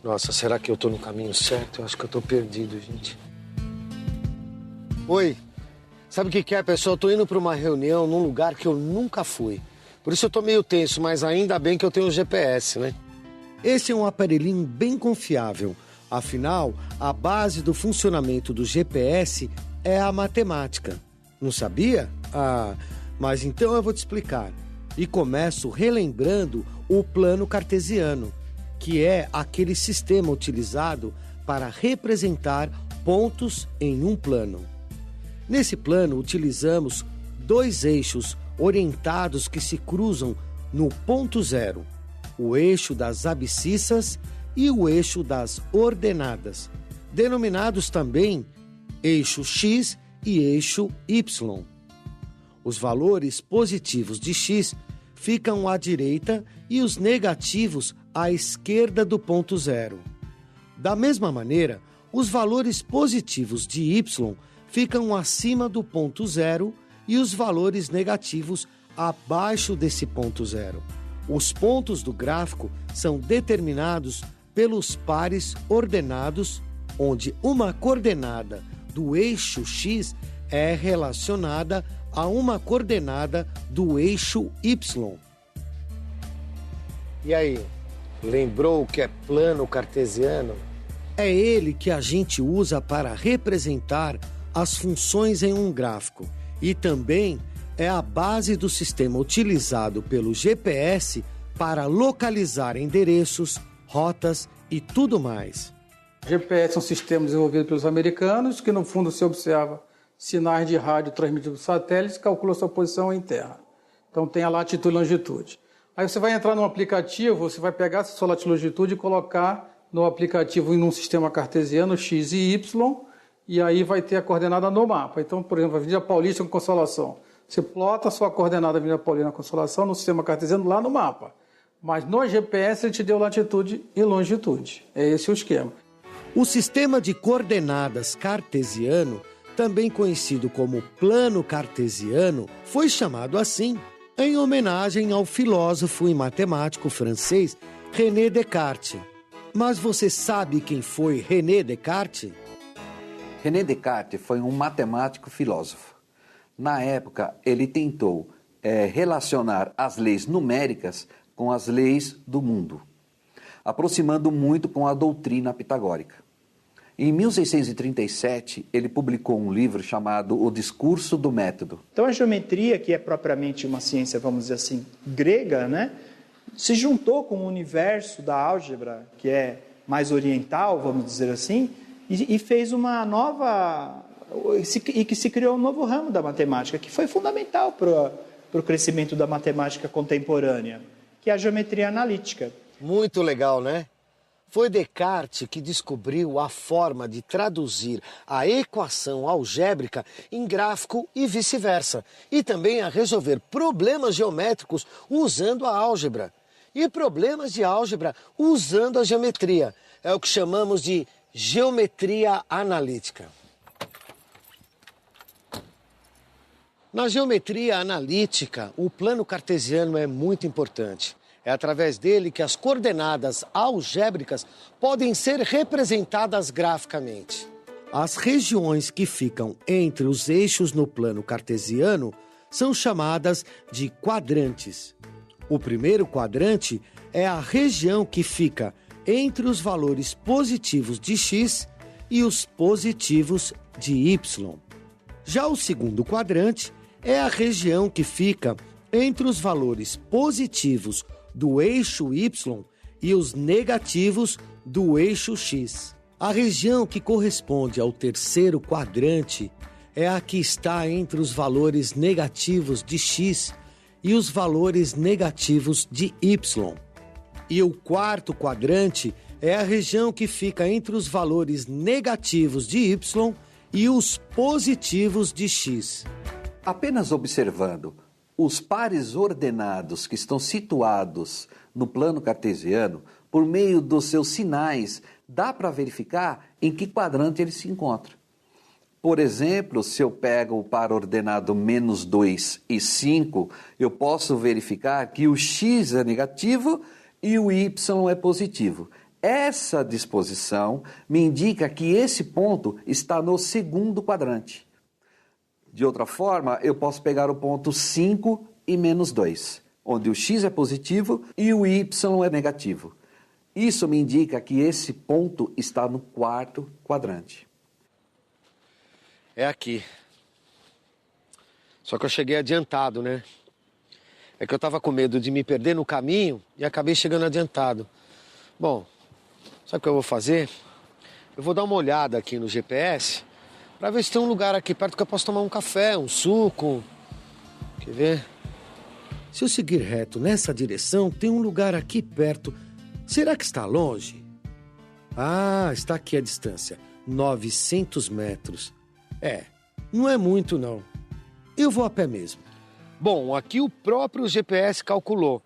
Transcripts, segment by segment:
Nossa, será que eu tô no caminho certo? Eu acho que eu tô perdido, gente. Oi, sabe o que é, pessoal? Eu tô indo pra uma reunião num lugar que eu nunca fui. Por isso eu tô meio tenso, mas ainda bem que eu tenho o GPS, né? Esse é um aparelhinho bem confiável. Afinal, a base do funcionamento do GPS é a matemática. Não sabia? Ah, mas então eu vou te explicar. E começo relembrando o plano cartesiano, que é aquele sistema utilizado para representar pontos em um plano. Nesse plano, utilizamos dois eixos orientados que se cruzam no ponto zero, o eixo das abscissas e o eixo das ordenadas, denominados também eixo X e eixo Y. Os valores positivos de X ficam à direita e os negativos à esquerda do ponto zero. Da mesma maneira, os valores positivos de Y ficam acima do ponto zero e os valores negativos abaixo desse ponto zero. Os pontos do gráfico são determinados pelos pares ordenados, onde uma coordenada do eixo X é relacionada a uma coordenada do eixo Y. E aí, lembrou o que é plano cartesiano? É ele que a gente usa para representar as funções em um gráfico e também é a base do sistema utilizado pelo GPS para localizar endereços, rotas e tudo mais. O GPS é um sistema desenvolvido pelos americanos que, no fundo, se observa sinais de rádio transmitidos por satélites e calcula sua posição em terra. Então tem a latitude e longitude. Aí você vai entrar num aplicativo, você vai pegar essa sua latitude e longitude e colocar no aplicativo em um sistema cartesiano X e Y, e aí vai ter a coordenada no mapa. Então, por exemplo, a Avenida Paulista com Consolação. Você plota a sua coordenada da Avenida Paulista com Consolação no sistema cartesiano lá no mapa. Mas no GPS ele te deu latitude e longitude. É esse o esquema. O sistema de coordenadas cartesiano, também conhecido como plano cartesiano, foi chamado assim em homenagem ao filósofo e matemático francês René Descartes. Mas você sabe quem foi René Descartes? René Descartes foi um matemático filósofo. Na época, ele tentou relacionar as leis numéricas com as leis do mundo, aproximando muito com a doutrina pitagórica. Em 1637, ele publicou um livro chamado O Discurso do Método. Então a geometria, que é propriamente uma ciência, vamos dizer assim, grega, né, se juntou com o universo da álgebra, que é mais oriental, vamos dizer assim, e fez uma nova... e que se criou um novo ramo da matemática, que foi fundamental para o crescimento da matemática contemporânea, que é a geometria analítica. Muito legal, né? Foi Descartes que descobriu a forma de traduzir a equação algébrica em gráfico e vice-versa, e também a resolver problemas geométricos usando a álgebra, e problemas de álgebra usando a geometria. É o que chamamos de geometria analítica. Na geometria analítica, o plano cartesiano é muito importante. É através dele que as coordenadas algébricas podem ser representadas graficamente. As regiões que ficam entre os eixos no plano cartesiano são chamadas de quadrantes. O primeiro quadrante é a região que fica entre os valores positivos de x e os positivos de y. Já o segundo quadrante é a região que fica entre os valores positivos do eixo y e os negativos do eixo x. A região que corresponde ao terceiro quadrante é a que está entre os valores negativos de x e os valores negativos de y. E o quarto quadrante é a região que fica entre os valores negativos de y e os positivos de x. Apenas observando os pares ordenados que estão situados no plano cartesiano, por meio dos seus sinais, dá para verificar em que quadrante ele se encontra. Por exemplo, se eu pego o par ordenado -2 e 5, eu posso verificar que o x é negativo e o y é positivo. Essa disposição me indica que esse ponto está no segundo quadrante. De outra forma, eu posso pegar o ponto 5 e menos 2, onde o x é positivo e o y é negativo. Isso me indica que esse ponto está no quarto quadrante. É aqui. Só que eu cheguei adiantado, né? É que eu tava com medo de me perder no caminho e acabei chegando adiantado. Bom, sabe o que eu vou fazer? Eu vou dar uma olhada aqui no GPS para ver se tem um lugar aqui perto que eu posso tomar um café, um suco. Quer ver? Se eu seguir reto nessa direção, tem um lugar aqui perto. Será que está longe? Ah, está aqui a distância. 900 metros. Não é muito não. Eu vou a pé mesmo. Bom, aqui o próprio GPS calculou.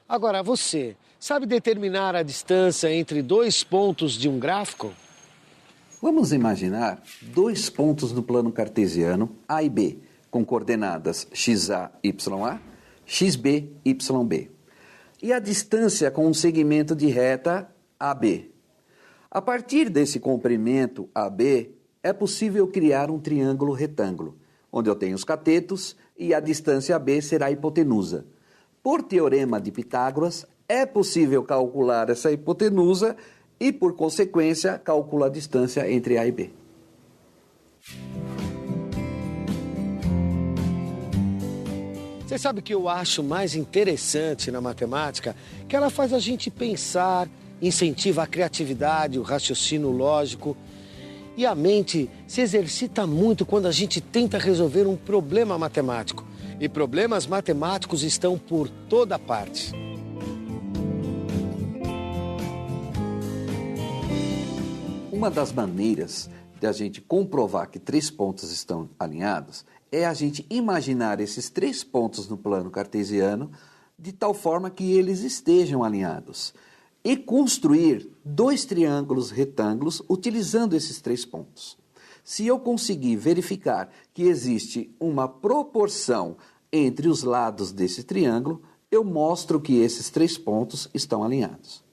Agora, você sabe determinar a distância entre dois pontos de um gráfico? Vamos imaginar dois pontos no plano cartesiano, A e B, com coordenadas XA, YA, XB, YB. E a distância com um segmento de reta AB. A partir desse comprimento AB, é possível criar um triângulo retângulo, onde eu tenho os catetos e a distância AB será a hipotenusa. Por teorema de Pitágoras, é possível calcular essa hipotenusa e, por consequência, calcula a distância entre A e B. Você sabe o que eu acho mais interessante na matemática? Que ela faz a gente pensar, incentiva a criatividade, o raciocínio lógico. E a mente se exercita muito quando a gente tenta resolver um problema matemático. E problemas matemáticos estão por toda parte. Uma das maneiras de a gente comprovar que três pontos estão alinhados é a gente imaginar esses três pontos no plano cartesiano de tal forma que eles estejam alinhados. E construir dois triângulos retângulos utilizando esses três pontos. Se eu conseguir verificar que existe uma proporção entre os lados desse triângulo, eu mostro que esses três pontos estão alinhados.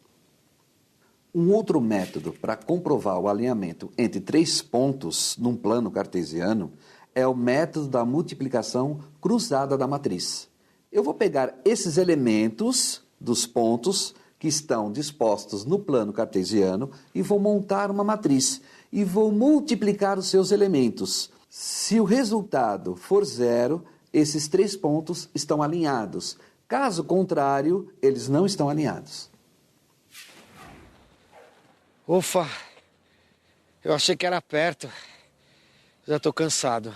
Um outro método para comprovar o alinhamento entre três pontos num plano cartesiano é o método da multiplicação cruzada da matriz. Eu vou pegar esses elementos dos pontos que estão dispostos no plano cartesiano e vou montar uma matriz e vou multiplicar os seus elementos. Se o resultado for zero, esses três pontos estão alinhados. Caso contrário, eles não estão alinhados. Ufa, eu achei que era perto. Já estou cansado.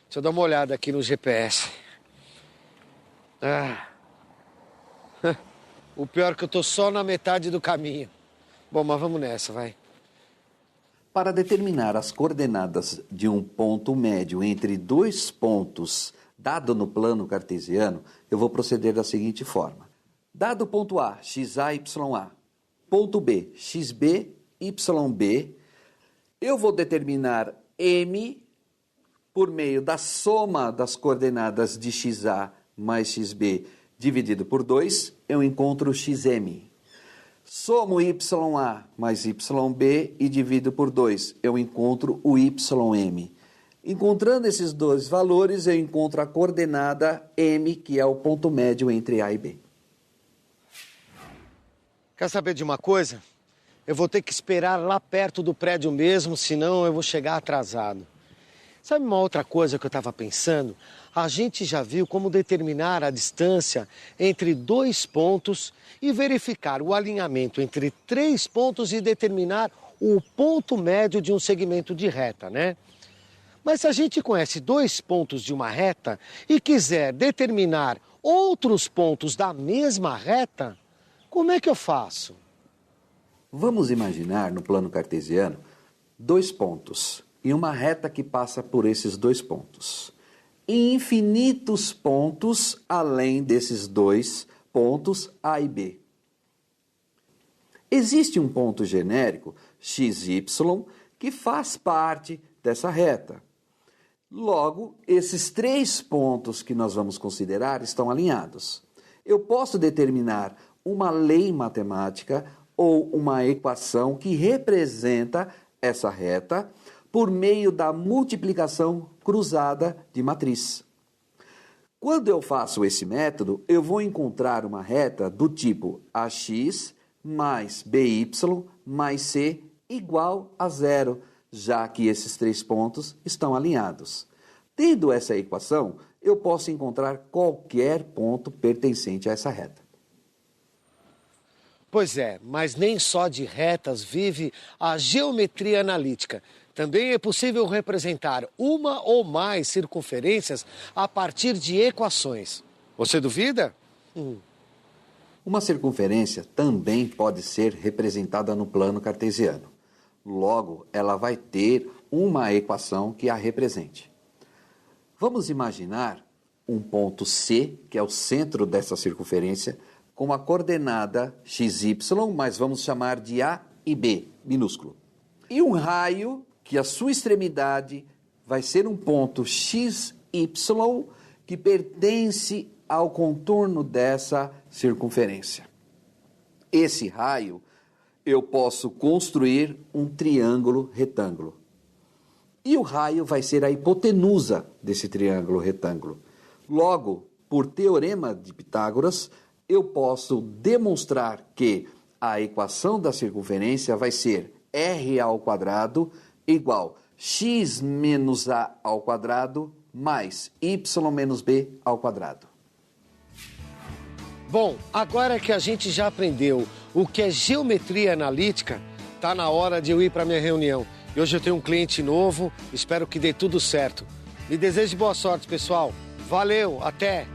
Deixa eu dar uma olhada aqui no GPS. O pior é que eu tô só na metade do caminho. Bom, mas vamos nessa, vai. Para determinar as coordenadas de um ponto médio entre dois pontos dado no plano cartesiano, eu vou proceder da seguinte forma. Dado o ponto A, XA, YA, ponto B, XB, YB, eu vou determinar M por meio da soma das coordenadas de XA mais XB dividido por 2, eu encontro o XM. Somo YA mais YB e divido por 2, eu encontro o YM. Encontrando esses dois valores, eu encontro a coordenada M, que é o ponto médio entre A e B. Quer saber de uma coisa? Eu vou ter que esperar lá perto do prédio mesmo, senão eu vou chegar atrasado. Sabe uma outra coisa que eu estava pensando? A gente já viu como determinar a distância entre dois pontos e verificar o alinhamento entre três pontos e determinar o ponto médio de um segmento de reta, né? Mas se a gente conhece dois pontos de uma reta e quiser determinar outros pontos da mesma reta, como é que eu faço? Vamos imaginar no plano cartesiano dois pontos e uma reta que passa por esses dois pontos. E infinitos pontos além desses dois pontos A e B. Existe um ponto genérico, XY, que faz parte dessa reta. Logo, esses três pontos que nós vamos considerar estão alinhados. Eu posso determinar uma lei matemática ou uma equação que representa essa reta por meio da multiplicação cruzada de matriz. Quando eu faço esse método, eu vou encontrar uma reta do tipo ax mais by mais c igual a zero, já que esses 3 pontos estão alinhados. Tendo essa equação, eu posso encontrar qualquer ponto pertencente a essa reta. Pois é, mas nem só de retas vive a geometria analítica. Também é possível representar uma ou mais circunferências a partir de equações. Você duvida? Uma circunferência também pode ser representada no plano cartesiano. Logo, ela vai ter uma equação que a represente. Vamos imaginar um ponto C, que é o centro dessa circunferência, com a coordenada xy, mas vamos chamar de A e B, minúsculo. E um raio que a sua extremidade vai ser um ponto xy que pertence ao contorno dessa circunferência. Esse raio, eu posso construir um triângulo retângulo. E o raio vai ser a hipotenusa desse triângulo retângulo. Logo, por teorema de Pitágoras, eu posso demonstrar que a equação da circunferência vai ser r² igual x menos a ao quadrado mais y menos b ao quadrado. Bom, agora que a gente já aprendeu o que é geometria analítica, tá na hora de eu ir para minha reunião. E hoje eu tenho um cliente novo, espero que dê tudo certo. Me desejo boa sorte, pessoal. Valeu, até!